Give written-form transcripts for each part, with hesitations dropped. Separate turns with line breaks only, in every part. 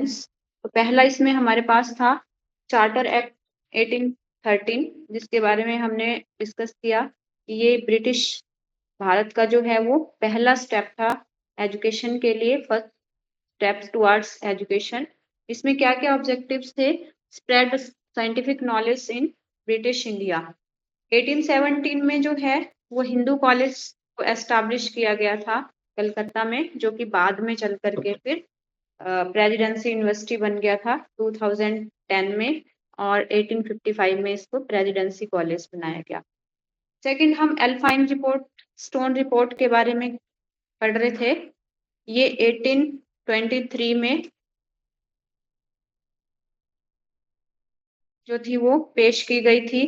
Points. तो पहला इसमें हमारे पास था चार्टर एक्ट 1813, जिसके बारे में हमने डिस्कस किया कि ये ब्रिटिश भारत का जो है वो पहला स्टेप था एजुकेशन के लिए, फर्स्ट स्टेप्स टुवर्ड्स एजुकेशन। इसमें क्या क्या ऑब्जेक्टिव्स थे? Spread scientific knowledge in British India. 1817 में जो है वो हिंदू कॉलेज को एस्टैब्लिश किया गया था कलकत्ता में, जो कि बाद में चल करके फिर प्रेसिडेंसी यूनिवर्सिटी बन गया था 2010 में, और 1855 में इसको प्रेसिडेंसी कॉलेज बनाया गया। सेकंड, हम एल्फाइन रिपोर्ट, स्टोन रिपोर्ट के बारे में पढ़ रहे थे। ये 1823 में जो थी वो पेश की गई थी।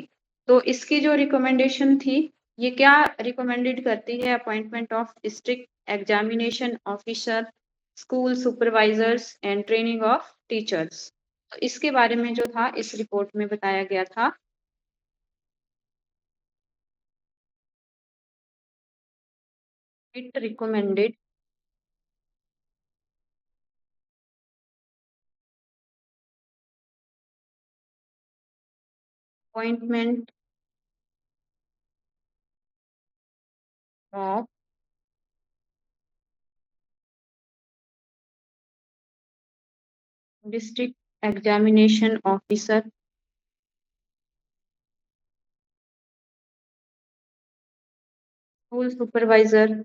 तो इसकी जो रिकमेंडेशन थी, ये क्या रिकमेंडेड करती है? Appointment of district examination officer, school supervisors and training of teachers. तो इसके बारे में जो था इस रिपोर्ट में बताया गया था। It recommended appointment of district examination officer, school supervisor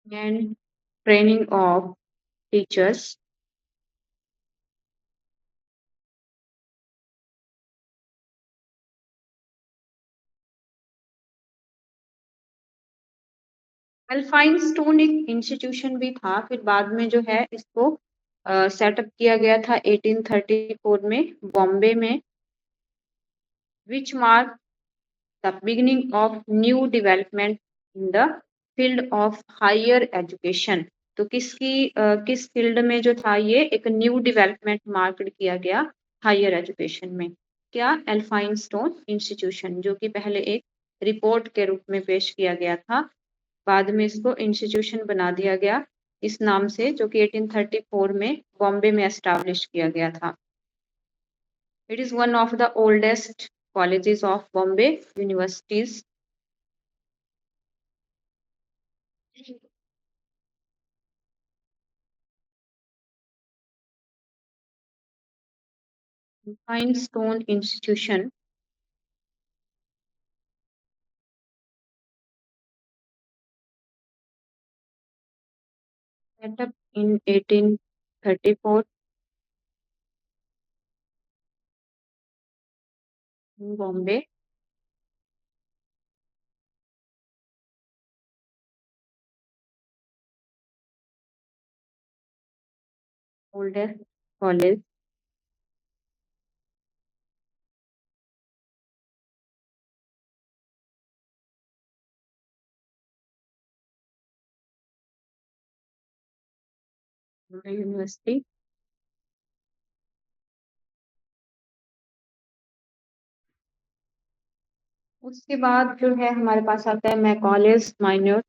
and training of teachers. अल्फाइन stone एक इंस्टीट्यूशन भी था, फिर बाद में जो है इसको सेटअप किया गया था 1834 में बॉम्बे में, which mark the beginning of new development in the field of higher education. तो किस फील्ड में जो था ये एक न्यू डेवलपमेंट मार्क किया गया हायर एजुकेशन में? क्या? एल्फाइन स्टोन इंस्टीट्यूशन, जो कि पहले एक रिपोर्ट के रूप में पेश किया गया था, बाद में इसको इंस्टीट्यूशन बना दिया गया इस नाम से, जो कि 1834 में बॉम्बे में एस्टैब्लिश किया गया था। It is one of the oldest colleges of Bombay universities. Fine stone institution setup in 1834 in Bombay. Oldest college university. उसके बाद जो है हमारे पास आता है मैकॉलेज माइनर।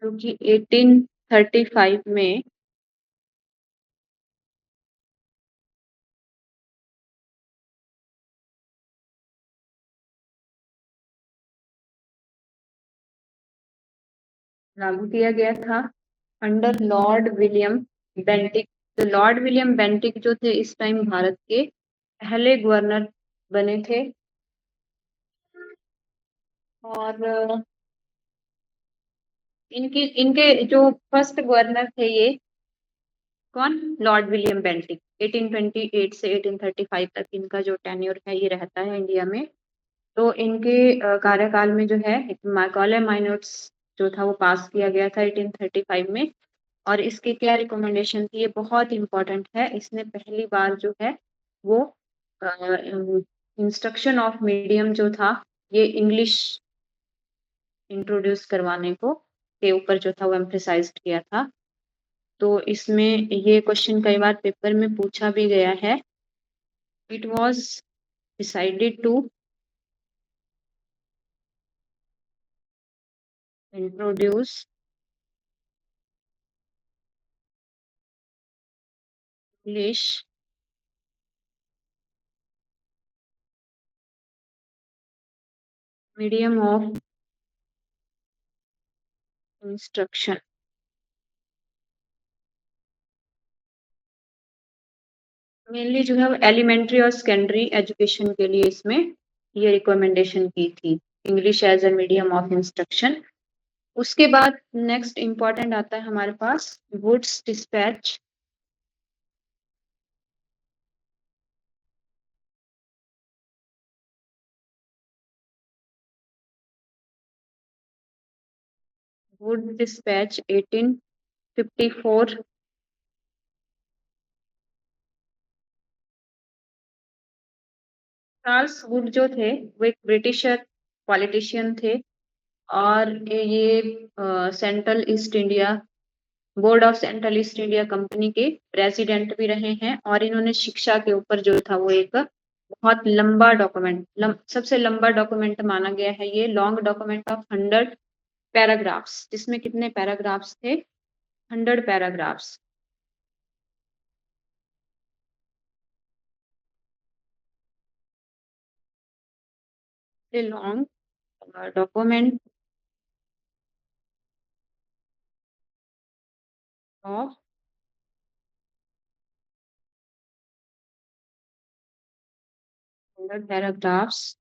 जो कि 1835 में लागू किया गया था अंडर लॉर्ड विलियम बेंटिक। तो लॉर्ड विलियम बेंटिक जो थे इस टाइम भारत के पहले गवर्नर बने थे, और इनके जो फर्स्ट गवर्नर थे ये कौन? Lord William Bentinck. 1828 से 1835 तक इनका जो टेन्योर है ये रहता है इंडिया में। तो इनके कार्यकाल में जो है मैकॉले माइनर्स जो था वो पास किया गया था 1835 में। और इसकी क्या रिकमेंडेशन थी? ये बहुत इंपॉर्टेंट है। इसने पहली बार जो है वो इंस्ट्रक्शन ऑफ मीडियम जो था ये इंग्लिश इंट्रोड्यूस करवाने को के ऊपर जो था वो एम्फेसाइज किया था। तो इसमें ये क्वेश्चन कई बार पेपर में पूछा भी गया है। It was decided to introduce English medium of instruction. Mainly जो है वो एलिमेंट्री और सेकेंडरी एजुकेशन के लिए इसमें ये रिकमेंडेशन की थी, English as a medium of instruction. उसके बाद नेक्स्ट इम्पॉर्टेंट आता है हमारे पास Wood's dispatch. Wood dispatch 1854। Charles Wood जो थे वो एक ब्रिटिशर पॉलिटिशियन थे और ये central East India board of central East India company के प्रेसिडेंट भी रहे हैं और इन्होंने शिक्षा के ऊपर जो था वो एक बहुत लंबा डॉक्यूमेंट सबसे लंबा डॉक्यूमेंट माना गया है ये, लॉन्ग डॉक्यूमेंट ऑफ 100 पैराग्राफ्स, जिसमें कितने पैराग्राफ्स थे? 100 paragraphs. Long document of 100 paragraphs.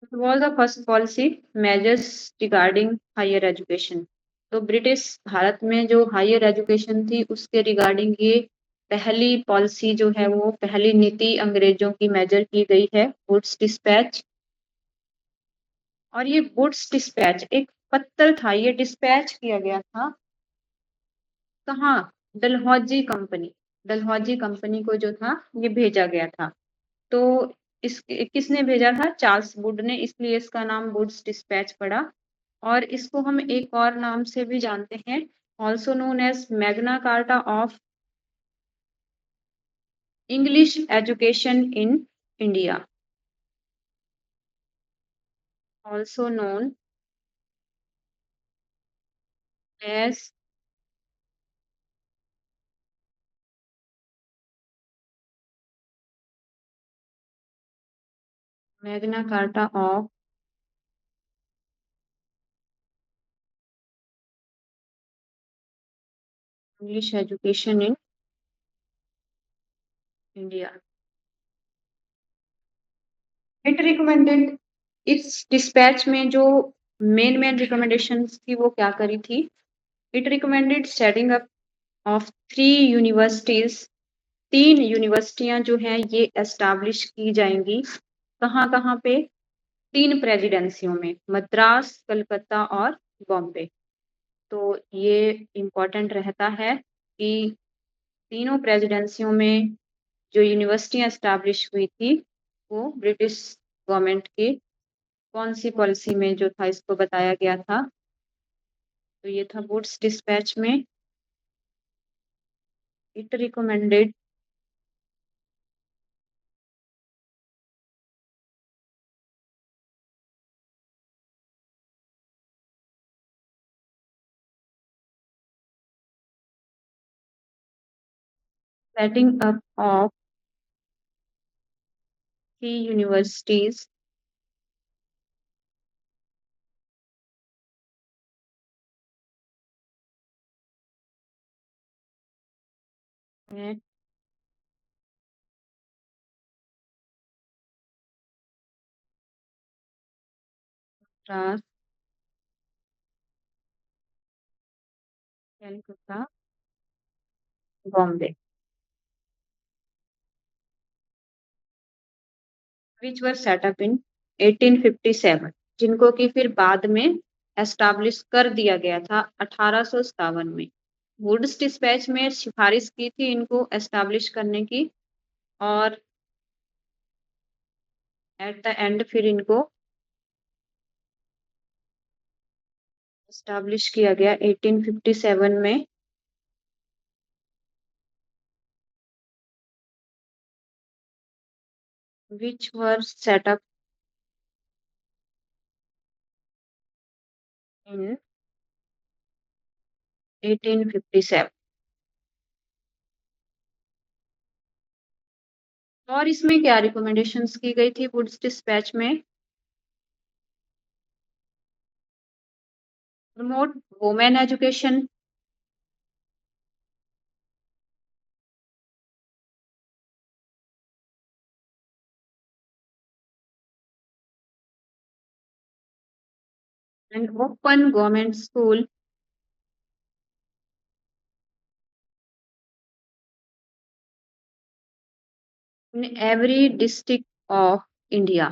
It was the first policy measures regarding higher education। तो ब्रिटिश भारत में जो हायर एजुकेशन थी उसके रिगार्डिंग ये पहली पॉलिसी जो है वो पहली नीति अंग्रेजों की मेजर की गई है, वुड्स डिस्पैच। और ये वुड्स डिस्पैच एक पत्र था, ये डिस्पैच किया गया था कहाँ? डलहौजी कंपनी, डलहौजी कंपनी को जो था ये भेजा गया था। तो इस किसने भेजा था? चार्ल्स वुड ने, इसलिए इसका नाम वुड्स डिस्पैच पड़ा। और इसको हम एक और नाम से भी जानते हैं, also known as Magna Carta of English education in India, also known as Magna Carta of English education in India. It recommended, इस डिस्पैच में जो मेन रिकमेंडेशन थी वो क्या करी थी? It recommended setting up of 3 universities, 3 यूनिवर्सिटियां जो हैं ये एस्टैब्लिश की जाएंगी। कहाँ कहाँ पे? 3 प्रेसिडेंसियों में, मद्रास, कलकत्ता और बॉम्बे। तो ये इम्पोर्टेंट रहता है कि तीनों प्रेसिडेंसियों में जो यूनिवर्सिटियां एस्टैब्लिश हुई थी वो ब्रिटिश गवर्नमेंट की कौन सी पॉलिसी में जो था इसको बताया गया था। तो ये था वुड्स डिस्पैच में, it recommended setting up of 3 universities at Madras, Calcutta, Bombay, which were set up in 1857, जिनको कि फिर बाद में एस्टैब्लिश कर दिया गया था 1857 में। वुड्स डिस्पैच में सिफारिश की थी इनको एस्टैब्लिश करने की, और एट द एंड फिर इनको एस्टैब्लिश किया गया 1857 में। which were set up in 1857। और इसमें क्या रिकमेंडेशंस की गई थी वुड्स डिस्पैच में? Promote women education, and open government school in every district of India.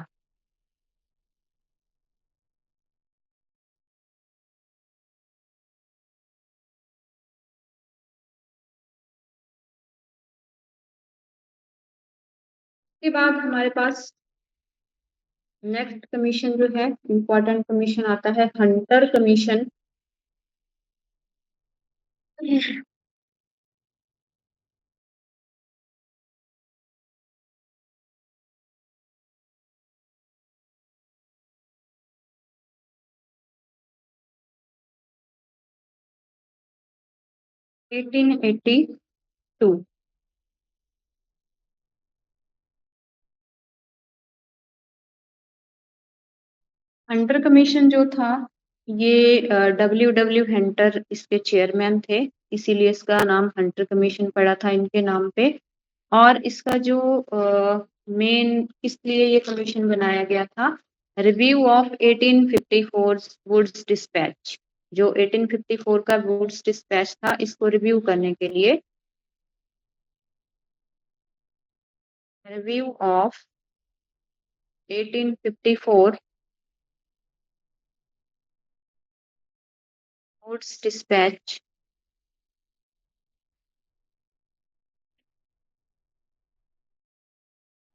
के बाद हमारे पास नेक्स्ट कमीशन जो है इम्पोर्टेंट कमीशन आता है Hunter commission. Eighteen 82। Hunter commission जो था ये डब्ल्यू हंटर इसके चेयरमैन थे, इसीलिए इसका नाम हंटर कमीशन पड़ा था इनके नाम पे। और इसका जो मेन इसलिए ये कमीशन बनाया गया था, रिव्यू ऑफ 1854 वुड्स डिस्पैच। जो 1854 का वुड्स डिस्पैच था इसको रिव्यू करने के लिए, रिव्यू ऑफ 1854 वुड्स डिस्पैच।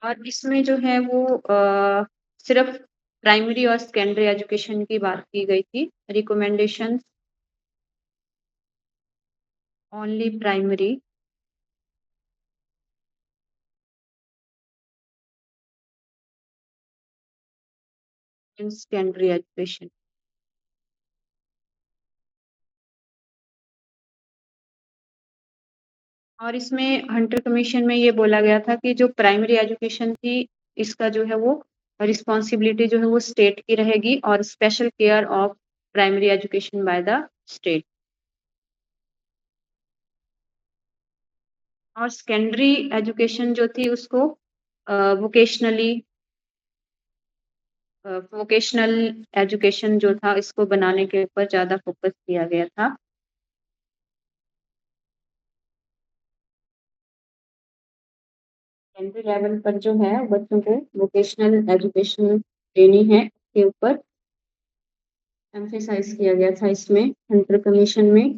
और इसमें जो है वो सिर्फ प्राइमरी और सेकेंडरी एजुकेशन की बात की गई थी। Recommendation only primary and secondary education. और इसमें हंटर कमीशन में ये बोला गया था कि जो प्राइमरी एजुकेशन थी इसका जो है वो रिस्पॉन्सिबिलिटी जो है वो स्टेट की रहेगी, और special care of primary education by the state. और सेकेंडरी एजुकेशन जो थी उसको वोकेशनली वोकेशनल एजुकेशन जो था इसको बनाने के ऊपर ज्यादा फोकस किया गया था। सेकेंडरी लेवल पर जो है बच्चों को वोकेशनल एजुकेशन देनी है के ऊपर एम्फेसाइज किया गया था इसमें हंटर कमीशन में।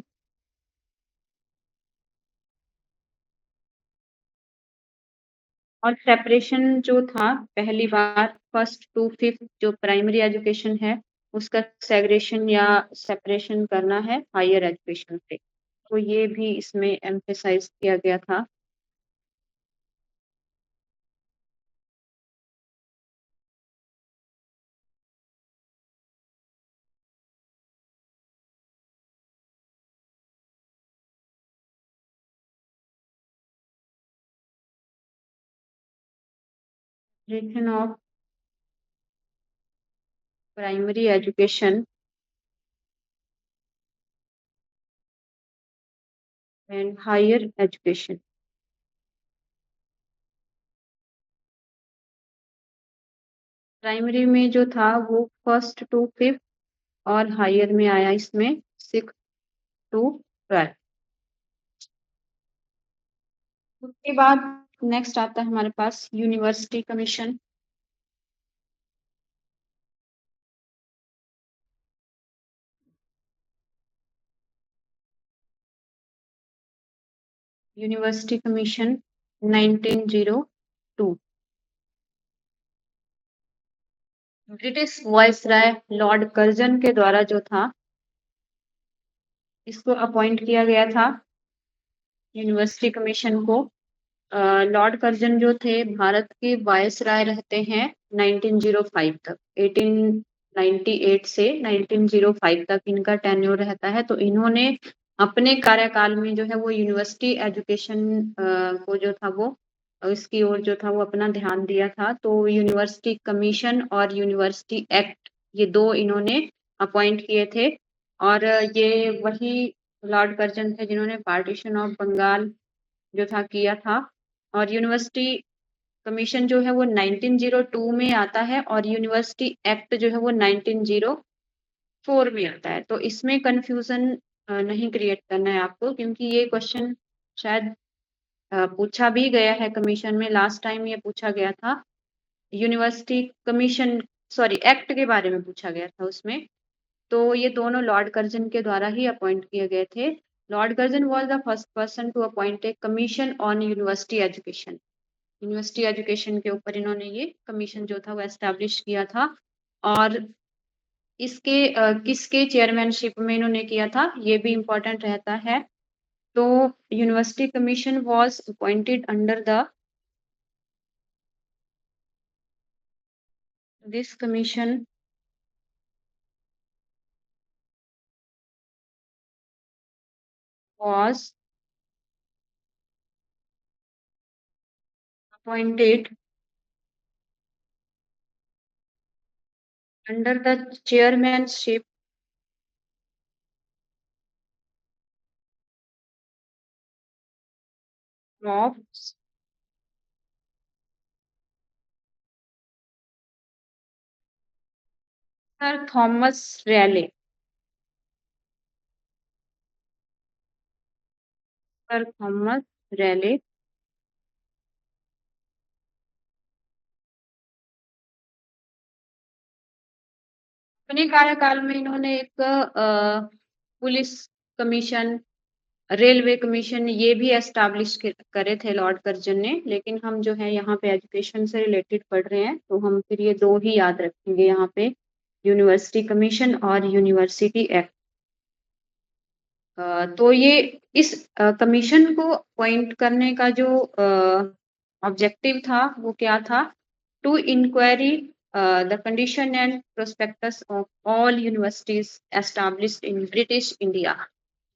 और सेपरेशन जो था पहली बार फर्स्ट टू फिफ्थ जो प्राइमरी एजुकेशन है उसका सेग्रेशन या सेपरेशन करना है हायर एजुकेशन से, तो ये भी इसमें एम्फेसाइज किया गया था। Separation of primary education and higher education. Primary में जो था वो फर्स्ट टू फिफ्थ, और हायर में आया इसमें सिक्स टू ट्वेल्थ। उसके बाद नेक्स्ट आता है हमारे पास university commission. University commission 1902। British viceroy lord Curzon के द्वारा जो था इसको अपॉइंट किया गया था यूनिवर्सिटी कमीशन को। लॉर्ड कर्जन जो थे भारत के वायसराय रहते हैं 1905 तक, 1898 से 1905 तक इनका टेन्योर रहता है। तो इन्होंने अपने कार्यकाल में जो है वो यूनिवर्सिटी एजुकेशन को जो था वो इसकी ओर जो था वो अपना ध्यान दिया था। तो यूनिवर्सिटी कमीशन और यूनिवर्सिटी एक्ट ये दो इन्होंने अपॉइंट किए थे। और ये वही लॉर्ड कर्जन थे जिन्होंने पार्टीशन ऑफ बंगाल जो था किया था। और यूनिवर्सिटी कमीशन जो है वो 1902 में आता है और यूनिवर्सिटी एक्ट जो है वो 1904 में आता है। तो इसमें कंफ्यूजन नहीं क्रिएट करना है आपको, क्योंकि ये क्वेश्चन शायद पूछा भी गया है कमीशन में, लास्ट टाइम ये पूछा गया था यूनिवर्सिटी कमीशन, सॉरी एक्ट के बारे में पूछा गया था उसमें। तो ये दोनों लॉर्ड कर्जन के द्वारा ही अपॉइंट किए गए थे। Lord Curzon was the first person to appoint a commission on university education. University education के ऊपर इन्होंने ये कमीशन जो था वो एस्टेब्लिश किया था। और इसके किसके चेयरमैनशिप में इन्होंने किया था ये भी इम्पोर्टेंट रहता है। तो university commission was appointed under the this commission was appointed under the chairmanship of Sir Thomas Raleigh. Sir Thomas Raleigh अपने कार्यकाल में इन्होंने एक पुलिस कमीशन, रेलवे कमीशन ये भी एस्टैब्लिश करे थे लॉर्ड कर्जन ने। लेकिन हम जो है यहाँ पे एजुकेशन से रिलेटेड पढ़ रहे हैं तो हम फिर ये दो ही याद रखेंगे यहाँ पे, यूनिवर्सिटी कमीशन और यूनिवर्सिटी एक्ट। तो ये इस कमीशन को अपॉइंट करने का जो ऑब्जेक्टिव था वो क्या था, to inquiry the condition and prospectus of all universities established in British India.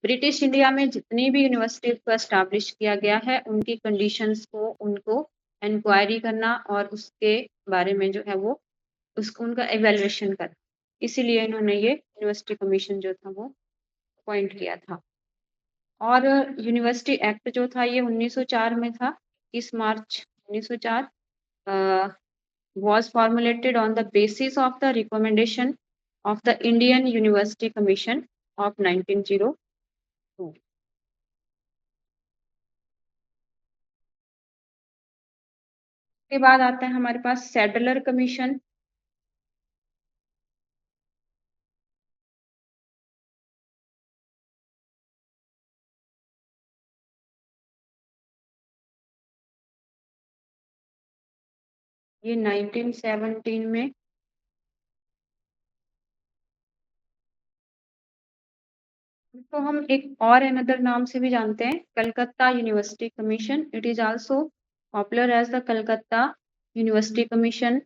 British India में जितनी भी यूनिवर्सिटीज को एस्टैब्लिश किया गया है उनकी कंडीशंस को उनको इंक्वायरी करना और उसके बारे में जो है वो उसको उनका एवेल्युएशन करना। इसीलिए इन्होंने ये यूनिवर्सिटी कमीशन जो था वो अपॉइंट किया था। और यूनिवर्सिटी एक्ट जो था ये 1904 में था, 30 मार्च 1904 was formulated on the basis of the recommendation of the Indian University Commission of 1902। के बाद आता है हमारे पास सैडलर कमीशन। ये 1917 में तो हम एक और अनदर नाम से भी जानते हैं, Calcutta university commission. It is also popular as the Calcutta university commission.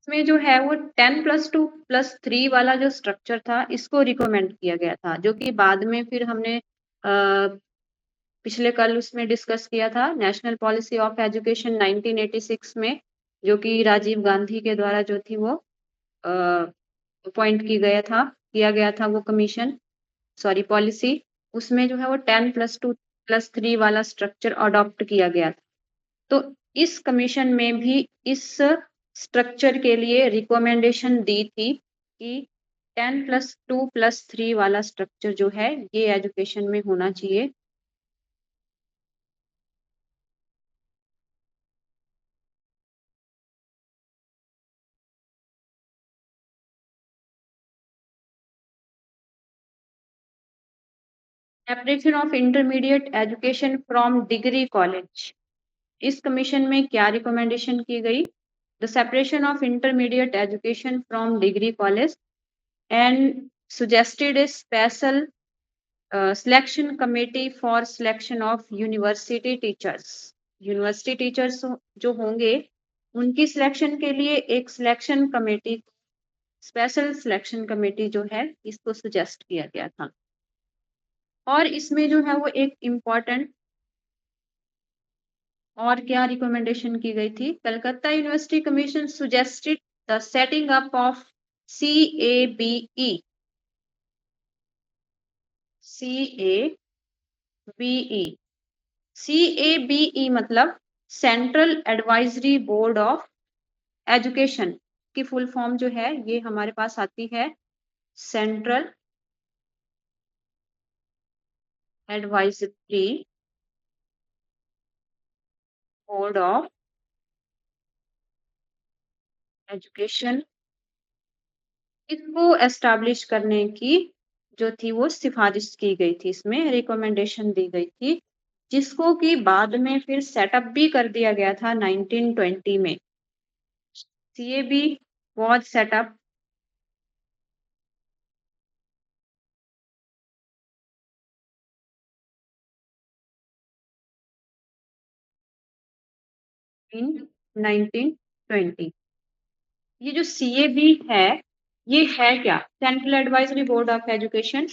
इसमें जो है वो 10+2+3 वाला जो स्ट्रक्चर था इसको रिकमेंड किया गया था, जो कि बाद में फिर हमने पिछले कल उसमें डिस्कस किया था नेशनल पॉलिसी ऑफ एजुकेशन 1986 में, जो कि राजीव गांधी के द्वारा जो थी वो अपॉइंट किया गया था वो कमीशन, सॉरी पॉलिसी। उसमें जो है वो 10+2+3 वाला स्ट्रक्चर अडॉप्ट किया गया था। तो इस कमीशन में भी इस स्ट्रक्चर के लिए रिकमेंडेशन दी थी कि 10+2+3 वाला स्ट्रक्चर जो है ये एजुकेशन में होना चाहिए। Separation of intermediate education from degree college, इस कमीशन में क्या रिकमेंडेशन की गई? The separation of intermediate education from degree college and suggested a special selection committee for selection of university teachers। University teachers जो होंगे उनकी सिलेक्शन के लिए एक selection committee, special selection committee जो है इसको सजेस्ट किया गया था। और इसमें जो है वो एक इम्पॉर्टेंट और क्या रिकमेंडेशन की गई थी? Calcutta university commission suggested the setting up of CABE। CABE मतलब central advisory board of education की फुल फॉर्म जो है ये हमारे पास आती है central advisory board of education. इसको एस्टैब्लिश करने की जो थी वो सिफारिश की गई थी, इसमें रिकमेंडेशन दी गई थी, जिसको कि बाद में फिर सेटअप भी कर दिया गया था 1920 में। CAB was set up in 1920। ये जो CAB है ये है क्या? Central advisory board of education,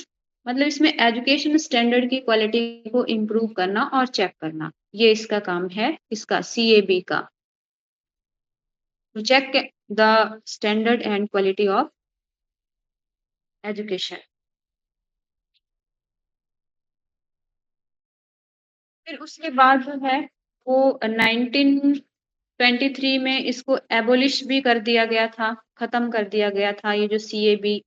मतलब इसमें एजुकेशन स्टैंडर्ड की क्वालिटी को इम्प्रूव करना और चेक करना, ये इसका काम है, इसका CAB का, to check the standard and quality of education। फिर उसके बाद जो है वो 1923 में इसको एबोलिश भी कर दिया गया था, खत्म कर दिया गया था ये जो CABE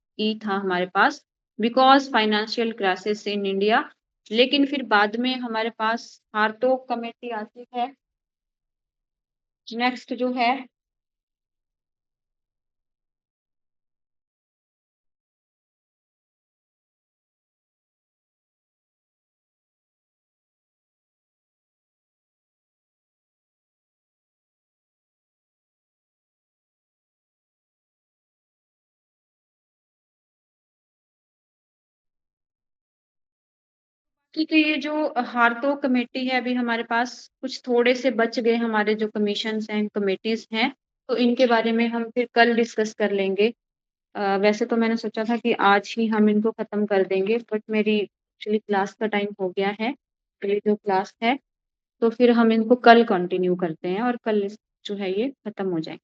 था हमारे पास, because financial crisis in India. लेकिन फिर बाद में हमारे पास हारतोग कमेटी आती है, नेक्स्ट जो है ठीक है। ये जो हारतोग कमेटी है अभी हमारे पास कुछ थोड़े से बच गए हमारे जो कमीशंस हैं, कमेटीज हैं, तो इनके बारे में हम फिर कल डिस्कस कर लेंगे। वैसे तो मैंने सोचा था कि आज ही हम इनको खत्म कर देंगे, बट मेरी एक्चुअली क्लास का टाइम हो गया है, तो ये जो क्लास है तो फिर हम इनको कल कंटिन्यू करते हैं और कल जो है ये खत्म हो जाए।